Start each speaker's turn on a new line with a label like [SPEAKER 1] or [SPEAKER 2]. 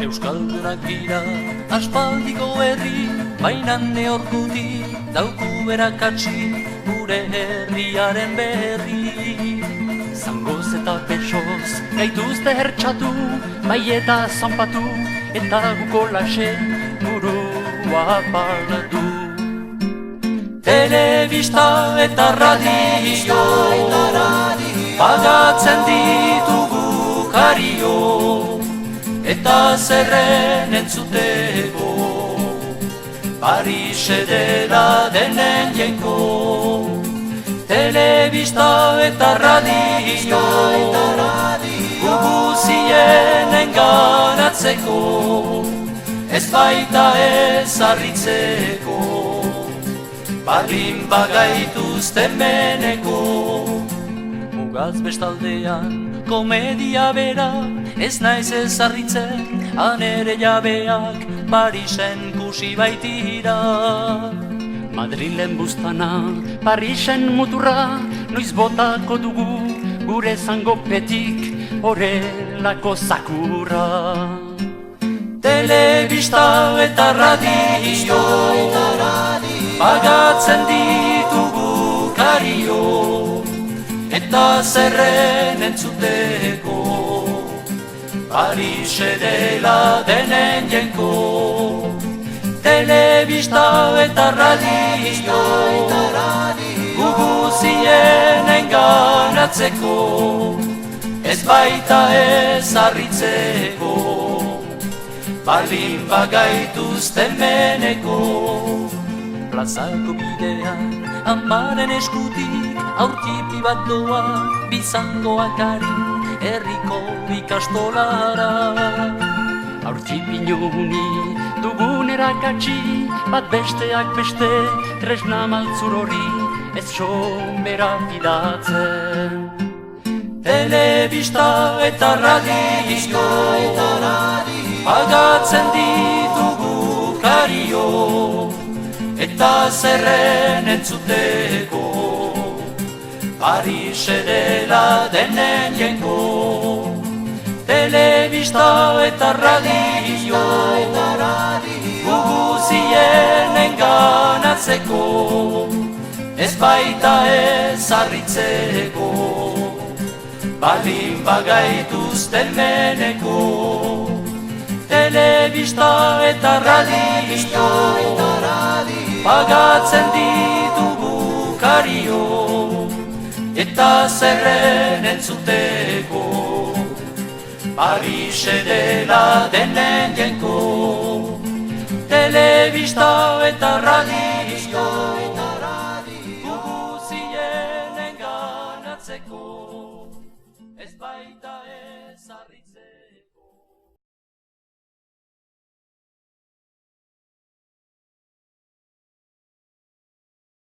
[SPEAKER 1] Euskaldunak gira aspaldiko herri, baina neorkutik dauku berakatsi gure herriaren berri. Zangoz eta pesoz gaituzte hertxatu, bai eta zanpatu, eta guko lase burua parlatu. Telebista eta radio, pagatzen ditugu kario, eta zerren entzuteko, Parise dela denen jenko. Telebista eta radio, guguzien enganatzeko, ez baita ez harritzeko, baldin bagaituzte meneko. Mugaz bestaldean komedia bera, ez naiz ez harritzen, anere jabeak Parisen kusi baitira. Madrilen buztana, Parisen muturra, noiz botako dugu gure zangopetik horrelako zakurra. Telebista eta radio, pagatzen ditugu kario, eta zerren entzuteko, Parise dela denen jenko. Telebista eta radio, guguzien enganatzeko, ez baita ez harritzeko, baldin bagaituzte meneko. Plazako bidean, amaren eskutik, aurtipi bat doa, bizangoak ari, herriko ikastolara. Aurtipi nuni dugun erakatsi, bat besteak beste, tresna maltzur hori, ez somera fidatzen. Telebista eta radio, pagatzen ditugu kario, eta zerren entzuteko, Parise dela denen jenko. Telebista eta radio, guguzien enganatzeko, ez baita ez harritzeko, baldin bagaituzte meneko. Telebista eta radio, pagatzen ditugu kario, eta zerren entzuteko, Parise dela denen jenko. Telebista eta radio,